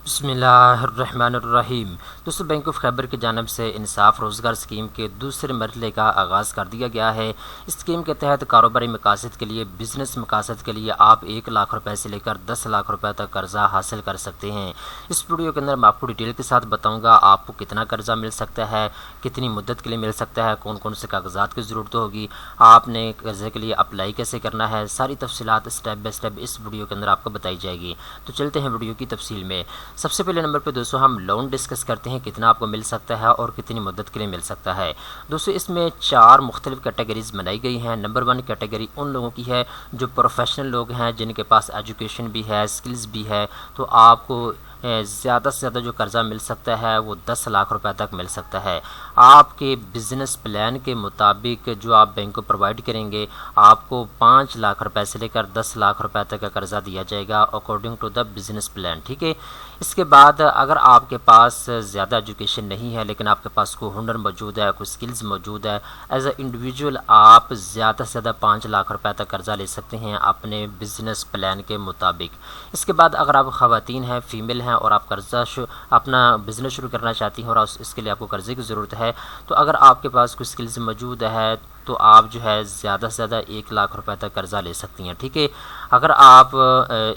बिस्मिल्लाहिर्रहमानिर्रहीम। दोस्तों, bank of Khyber की जानिब से इंसाफ रोज़गार स्कीम के दूसरे मरहले का आगाज़ कर दिया गया है। इस स्कीम के तहत कारोबारी मकासद के लिए, बिजनेस मकासद के लिए आप 1 लाख रुपए से लेकर 10 लाख रुपए तक कर्जा हासिल कर सकते हैं। इस वीडियो के अंदर मैं आपको डिटेल के साथ बताऊंगा आपको कितना कर्जा मिल सकता है, कितनी मुद्दत के लिए मिल सकता है, कौन कौन से कागजात की ज़रूरत होगी, आपने कर्जे के लिए अप्लाई कैसे करना है। सारी तफसीलात स्टेप बाय स्टेप इस वीडियो के अंदर आपको बताई जाएगी। तो चलते हैं वीडियो की तफसील में। सबसे पहले नंबर पे दोस्तों हम लोन डिस्कस करते हैं, कितना आपको मिल सकता है और कितनी मुद्दत के लिए मिल सकता है। दोस्तों, इसमें 4 मुख्तलिफ कैटेगरीज बनाई गई हैं। नंबर 1 कैटेगरी उन लोगों की है जो प्रोफेशनल लोग हैं, जिनके पास एजुकेशन भी है, स्किल्स भी है। तो आपको ज़्यादा से ज़्यादा जो कर्ज़ा मिल सकता है वो 10 लाख रुपए तक मिल सकता है। आपके बिज़नेस प्लान के मुताबिक जो आप बैंक को प्रोवाइड करेंगे, आपको 5 लाख रुपए से लेकर 10 लाख रुपए तक का कर्ज़ा दिया जाएगा according to the business plan. ठीक है। इसके बाद अगर आपके पास ज़्यादा एजुकेशन नहीं है लेकिन आपके पास कोई हुनर मौजूद है, कोई स्किल्स मौजूद है, एज अ इंडिविजुअल आप ज़्यादा से ज़्यादा 5 लाख रुपए तक कर्ज़ा ले सकते हैं अपने बिज़नेस प्लान के मुताबिक। इसके बाद अगर आप ख़वातीन हैं, फीमेल हैं और आप कर्ज़ा अपना बिज़नेस शुरू करना चाहती हैं और इसके लिए आपको कर्ज़े की ज़रूरत है, तो अगर आपके पास कोई स्किल्स मौजूद है तो आप जो है ज़्यादा से ज़्यादा 1 लाख रुपए तक कर्ज़ा ले सकती हैं। ठीक है। अगर आप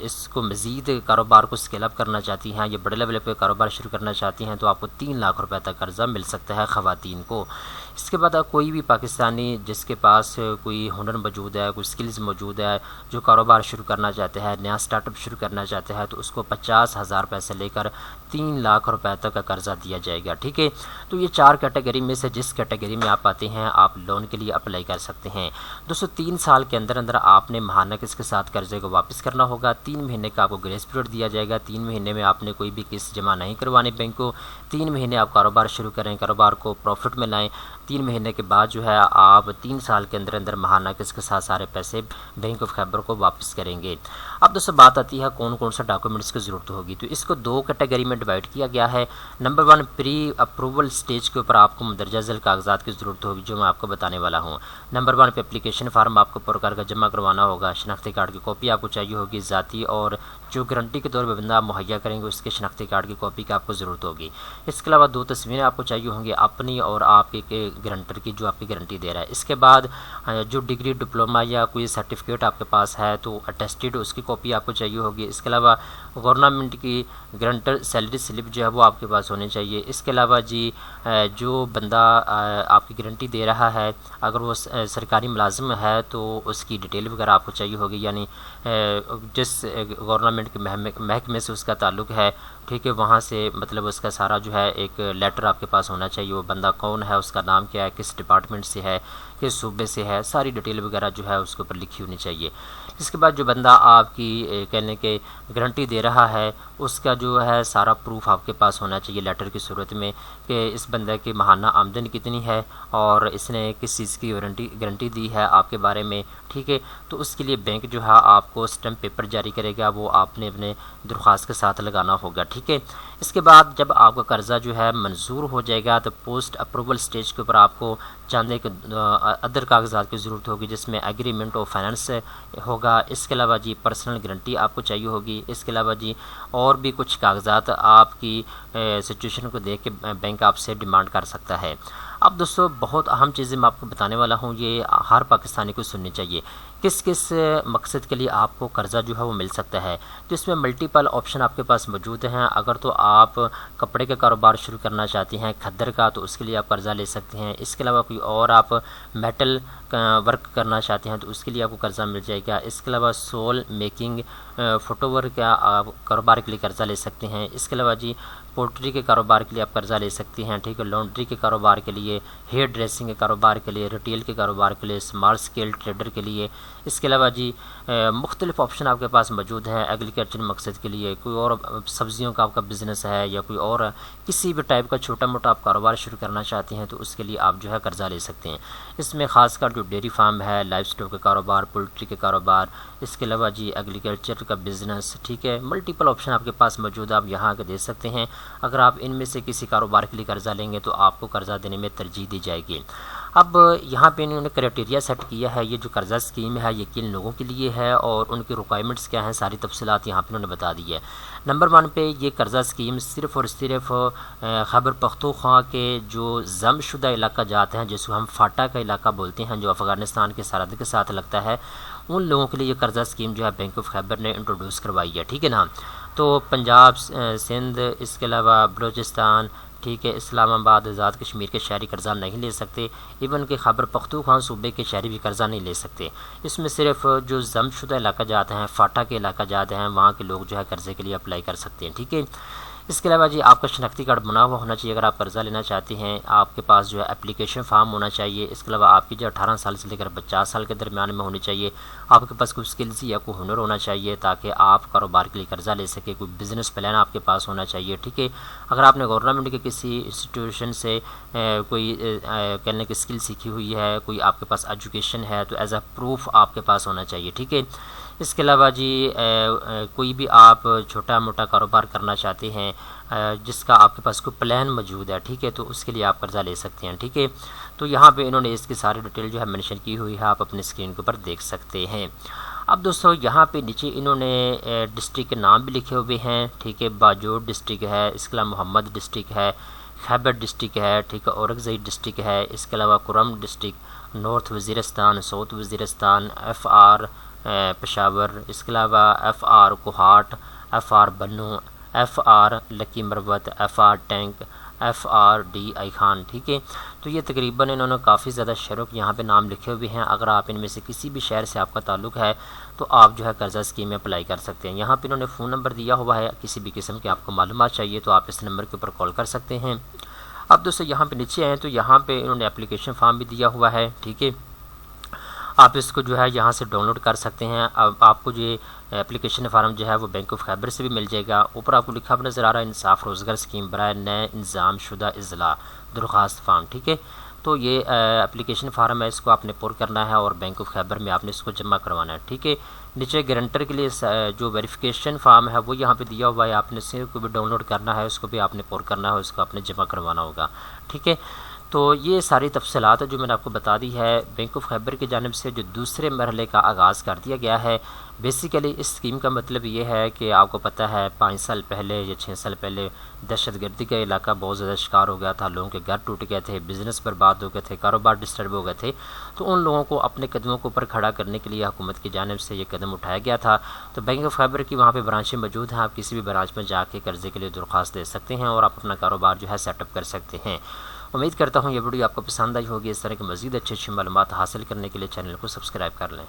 इसको मज़ीद कारोबार को स्केल अप करना चाहती हैं या बड़े लेवल पे कारोबार शुरू करना चाहती हैं तो आपको 3 लाख रुपए तक कर्ज़ा मिल सकता है ख़वातीन को। इसके बाद कोई भी पाकिस्तानी जिसके पास कोई हुनर मौजूद है, कोई स्किल्स मौजूद है, जो कारोबार शुरू करना चाहते हैं, नया स्टार्टअप शुरू करना चाहते हैं, तो उसको 50,000 रुपये से लेकर 3 लाख रुपए तक का कर्ज़ा दिया जाएगा। ठीक है। तो ये 4 कैटेगरी में से जिस कैटेगरी में आप आते हैं आप लोन के लिए अप्लाई कर सकते हैं। दोस्तों, 3 साल के अंदर अंदर आपने माहाना किस्त के साथ कर्जे को वापस करना होगा। 3 महीने का आपको ग्रेस पीरियड दिया जाएगा। 3 महीने में आपने कोई भी किस्त जमा नहीं करवाने बैंक को। 3 महीने आप कारोबार शुरू करें, कारोबार को प्रॉफिट में लाएं। 3 महीने के बाद जो है आप 3 साल के अंदर अंदर माहाना किस्त के साथ सारे पैसे बैंक ऑफ खैबर को वापस करेंगे। अब दोस्तों बात आती है कौन कौन सा डॉक्यूमेंट्स की ज़रूरत होगी। तो इसको 2 कैटेगरी में डिवाइड किया गया है। नंबर 1 प्री अप्रूवल स्टेज के ऊपर आपको मंदरजा झैल कागजात की ज़रूरत होगी जो मैं आपको बताने वाला हूँ। नंबर 1 पे एप्लीकेशन फार्म आपको पुरकर का जमा करवाना होगा। शनाख्ती कार्ड की कॉपी आपको चाहिए होगी ज़ाती, और जो गारंटी के तौर पर बंदा आप मुहैया करेंगे उसके शनाख्ती कार्ड की कॉपी की आपको ज़रूरत होगी। इसके अलावा 2 तस्वीरें आपको चाहिए होंगी अपनी और आपके गारंटर की जो आपकी गारंटी दे रहा है। इसके बाद जो डिग्री, डिप्लोमा या कोई सर्टिफिकेट आपके पास है तो अटेस्टेड उसकी कॉपी आपको चाहिए होगी। इसके अलावा गवर्नमेंट की गारंटर सैलरी स्लिप जो है वो आपके पास होनी चाहिए। इसके अलावा जी जो बंदा आपकी गारंटी दे रहा है अगर वो सरकारी मुलाजिम है तो उसकी डिटेल वगैरह आपको चाहिए होगी, यानी जिस गवर्नमेंट के महकमे से उसका ताल्लुक़ है, ठीक है, वहाँ से मतलब उसका सारा जो है एक लेटर आपके पास होना चाहिए। वो बंदा कौन है, उसका नाम क्या है, किस डिपार्टमेंट से है, किस सूबे से है, सारी डिटेल वगैरह जो है उसके ऊपर लिखी होनी चाहिए। इसके बाद जो बंदा आपकी कहने के गारंटी दे रहा है उसका जो है सारा प्रूफ आपके पास होना चाहिए लेटर की सूरत में कि इस बंदे की माहाना आमदनी कितनी है और इसने किस चीज़ की गारंटी दी है आपके बारे में। ठीक है। तो उसके लिए बैंक जो है आपको स्टैम्प पेपर जारी करेगा, वो आपने अपने दरख्वास्त के साथ लगाना होगा। ठीक है। इसके बाद जब आपका कर्ज़ा जो है मंजूर हो जाएगा तो पोस्ट अप्रूवल स्टेज के ऊपर आपको चंद एक अदर कागजात की ज़रूरत होगी जिसमें एग्रीमेंट ऑफ फाइनेंस होगा। इसके अलावा जी पर्सनल गारंटी आपको चाहिए होगी। इसके अलावा जी और भी कुछ कागजात आपकी सिचुएशन को देख के बैंक आपसे डिमांड कर सकता है। अब दोस्तों बहुत अहम चीज़ें मैं आपको बताने वाला हूँ, ये हर पाकिस्तानी को सुननी चाहिए। किस किस मकसद के लिए आपको कर्ज़ा जो है वो मिल सकता है। तो इसमें मल्टीपल ऑप्शन आपके पास मौजूद हैं। अगर तो आप कपड़े का कारोबार शुरू करना चाहती हैं, खद्दर का, तो उसके लिए आप कर्ज़ा ले सकते हैं। इसके अलावा कोई और आप मेटल वर्क करना चाहते हैं तो उसके लिए आपको कर्ज़ा मिल जाएगा। इसके अलावा सोल मेकिंग, फुटओवर का आप कारोबार के लिए कर्ज़ा ले सकते हैं। इसके अलावा जी पोल्ट्री के कारोबार के लिए आप कर्ज़ा ले सकती हैं। ठीक है। लॉन्ड्री के कारोबार के लिए, हेयर ड्रेसिंग के कारोबार के लिए, रिटेल के कारोबार के लिए, स्मॉल स्केल ट्रेडर के लिए। इसके अलावा जी मुख्तलिफ ऑप्शन आपके पास मौजूद हैं एग्रीकल्चर मकसद के लिए। कोई और सब्ज़ियों का आपका बिज़नेस है या कोई और किसी भी टाइप का छोटा मोटा आप कारोबार शुरू करना चाहते हैं तो उसके लिए आप जो है कर्ज़ा ले सकते हैं। इसमें ख़ासकर जो डेयरी फार्म है, लाइव स्टॉक का कारोबार, पोल्ट्री के कारोबार, इसके अलावा जी एग्रीकल्चर का बिज़नेस। ठीक है। मल्टीपल ऑप्शन आपके पास मौजूद है, आप यहाँ आकर दे सकते हैं। अगर आप इनमें से किसी कारोबार के लिए कर्ज़ा लेंगे तो आपको कर्ज़ा देने में तरजीह दी जाएगी। अब यहाँ पे इन्होंने क्राइटेरिया सेट किया है, ये जो कर्जा स्कीम है ये किन लोगों के लिए है और उनकी रिक्वायरमेंट्स क्या हैं, सारी तफसीलात यहाँ पे इन्होंने बता दी है। नंबर 1 पे ये कर्जा स्कीम सिर्फ़ और सिर्फ खैबर पख्तूनख्वा के जो जमशुदा इलाका जाते हैं, जिसको हम फाटा का इलाका बोलते हैं, जो अफ़गानिस्तान के सरहद के साथ लगता है, उन लोगों के लिए ये कर्जा स्कीम जो है बैंक ऑफ खैबर ने इंट्रोड्यूस करवाई है। ठीक है ना। तो पंजाब, सिंध, इसके अलावा बलूचिस्तान, ठीक है, इस्लामाबाद, आज़ाद कश्मीर के शहरी कर्जा नहीं ले सकते। इवन के खैबर पख्तूनख्वा सूबे के शहरी भी कर्जा नहीं ले सकते। इसमें सिर्फ जो जमशुदा इलाका जाते हैं, फाटा के इलाका जाते हैं, वहाँ के लोग जो है कर्जे के लिए अप्लाई कर सकते हैं। ठीक है। इसके अलावा जी आपका शनाख्ती कार्ड बना हुआ होना चाहिए अगर आप कर्ज़ा लेना चाहते हैं। आपके पास जो है एप्लीकेशन फार्म होना चाहिए। इसके अलावा आपकी जो 18 साल से लेकर 50 साल के दरमियान में होनी चाहिए। आपके पास कोई स्किल्स या कोई हुनर होना चाहिए ताकि आप कारोबार के लिए कर्ज़ा ले सके। कोई बिज़नेस प्लान आपके पास होना चाहिए। ठीक है। अगर आपने गवर्नमेंट के किसी इंस्टीट्यूशन से कोई कहने की स्किल सीखी हुई है, कोई आपके पास एजुकेशन है, तो एज अ प्रूफ आपके पास होना चाहिए। ठीक है। इसके अलावा जी कोई भी आप छोटा मोटा कारोबार करना चाहते हैं जिसका आपके पास कोई प्लान मौजूद है, ठीक है, तो उसके लिए आप कर्ज़ा ले सकते हैं। ठीक है। तो यहाँ पे इन्होंने इसकी सारी डिटेल जो है मेंशन की हुई है, आप अपने स्क्रीन के ऊपर देख सकते हैं। अब दोस्तों यहाँ पे नीचे इन्होंने डिस्ट्रिक्ट के नाम भी लिखे हुए हैं। ठीक है। बाजोर डिस्ट्रिक्ट है, इसके अलावा मोहम्मद डिस्ट्रिक्ट है, खैबर डिस्ट्रिक्ट है, ठीक है, औरंगज़ेब डिस्ट्रिक्ट है, इसके अलावा Kurram district, north Waziristan, south Waziristan, FR Peshawar, इसके अलावा FR Kohat, FR Bannu, FR Lakki Marwat, FR Tank, FRD I Khan. ठीक है। तो ये तकरीबन इन्होंने काफ़ी ज़्यादा शहरों के यहाँ पे नाम लिखे हुए हैं। अगर आप इनमें से किसी भी शहर से आपका ताल्लुक़ है तो आप जो है कर्ज़ा स्कीम में अप्लाई कर सकते हैं। यहाँ पे इन्होंने फ़ोन नंबर दिया हुआ है, किसी भी किस्म की आपको मालूमात चाहिए तो आप इस नंबर के ऊपर कॉल कर सकते हैं। अब दोस्तों यहाँ पे नीचे आएँ तो यहाँ पे इन्होंने एप्लीकेशन फॉर्म भी दिया हुआ है। ठीक है। आप इसको जो है यहाँ से डाउनलोड कर सकते हैं। अब आपको जो एप्लीकेशन फार्म जो है वो बैंक ऑफ खैबर से भी मिल जाएगा। ऊपर आपको लिखा हुआ नज़र आ रहा है इंसाफ रोज़गार स्कीम बराए नए इंजाम शुदा इजला दरख्वास्त फार्म। ठीक है। तो ये एप्लीकेशन फार्म है, इसको आपने पुर करना है और बैंक ऑफ खैबर में आपने इसको जमा करवाना है। ठीक है। नीचे गारंटर के लिए जो वेरिफिकेशन फार्म है वो यहाँ पे दिया हुआ है, आपने इसे को भी डाउनलोड करना है, उसको भी आपने पुर करना है, उसको आपने जमा करवाना होगा। ठीक है। तो ये सारी तफसीलात जो मैंने आपको बता दी है, बैंक ऑफ खैबर की जानिब से जो दूसरे मरहले का आगाज़ कर दिया गया है। बेसिकली इस स्कीम का मतलब ये है कि आपको पता है 5 साल पहले या 6 साल पहले दहशतगर्दी का इलाका बहुत ज़्यादा शिकार हो गया था, लोगों के घर टूट गए थे, बिज़नेस बर्बाद हो गए थे, कारोबार डिस्टर्ब हो गए थे। तो उन लोगों को अपने कदमों के ऊपर खड़ा करने के लिए हुकूमत की जानिब से ये कदम उठाया गया था। तो बैंक ऑफ खैबर की वहाँ पर ब्रांचें मौजूद हैं, आप किसी भी ब्रांच में जाके कर्ज़े के लिए दरख्वास्त दे सकते हैं और आप अपना कारोबार जो है सेटअप कर सकते हैं। उम्मीद करता हूँ ये वीडियो आपको पसंद आई होगी। इस तरह की मज़ीद अच्छी मालूमात हासिल करने के लिए चैनल को सब्सक्राइब कर लें।